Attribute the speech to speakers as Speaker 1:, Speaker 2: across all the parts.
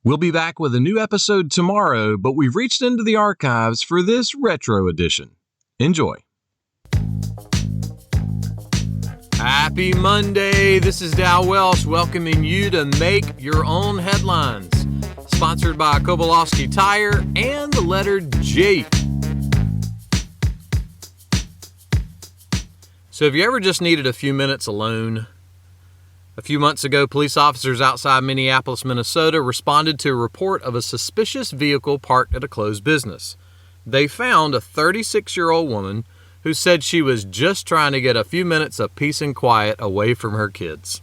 Speaker 1: We'll be back with a new episode tomorrow, but we've reached into the archives for this retro edition. Enjoy. Happy Monday. This is Dow Welsh welcoming you to Make Your Own Headlines. Sponsored by Kobolowski Tire and the letter J. So have you ever just needed a few minutes alone? A few months ago, police officers outside Minneapolis, Minnesota responded to a report of a suspicious vehicle parked at a closed business. They found a 36-year-old woman who said she was just trying to get a few minutes of peace and quiet away from her kids.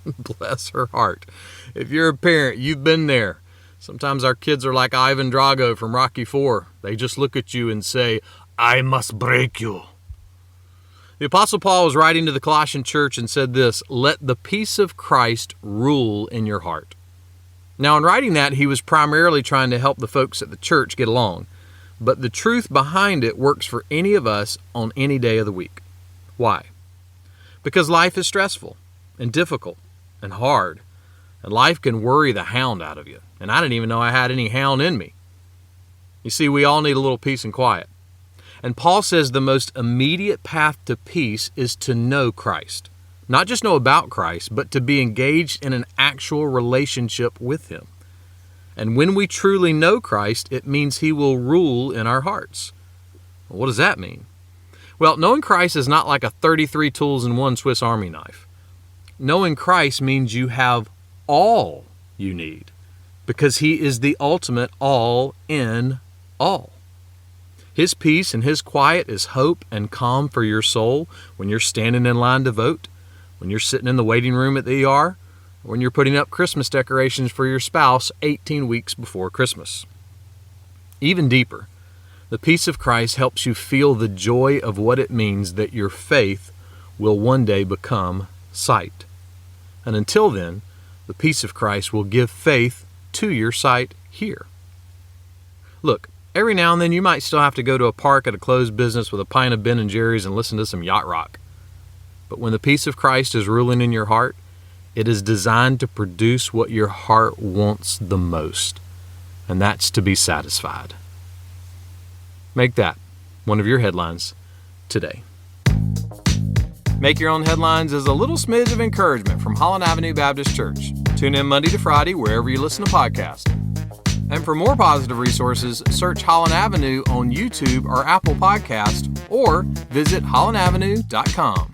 Speaker 1: Bless her heart. If you're a parent, you've been there. Sometimes our kids are like Ivan Drago from Rocky IV. They just look at you and say, "I must break you." The Apostle Paul was writing to the Colossian church and said this, "Let the peace of Christ rule in your heart." Now, in writing that, he was primarily trying to help the folks at the church get along. But the truth behind it works for any of us on any day of the week. Why? Because life is stressful and difficult and hard. And life can worry the hound out of you. And I didn't even know I had any hound in me. You see, we all need a little peace and quiet. And Paul says the most immediate path to peace is to know Christ. Not just know about Christ, but to be engaged in an actual relationship with Him. And when we truly know Christ, it means He will rule in our hearts. Well, what does that mean? Well, knowing Christ is not like a 33 tools in one Swiss Army knife. Knowing Christ means you have all you need, because He is the ultimate all in all. His peace and His quiet is hope and calm for your soul when you're standing in line to vote, when you're sitting in the waiting room at the ER, or when you're putting up Christmas decorations for your spouse 18 weeks before Christmas. Even deeper, the peace of Christ helps you feel the joy of what it means that your faith will one day become sight. And until then, the peace of Christ will give faith to your sight here. Look, every now and then you might still have to go to a park at a closed business with a pint of Ben & Jerry's and listen to some yacht rock. But when the peace of Christ is ruling in your heart, it is designed to produce what your heart wants the most, and that's to be satisfied. Make that one of your headlines today. Make Your Own Headlines is a little smidge of encouragement from Holland Avenue Baptist Church. Tune in Monday to Friday wherever you listen to podcasts. And for more positive resources, search Holland Avenue on YouTube or Apple Podcast, or visit hollandavenue.com.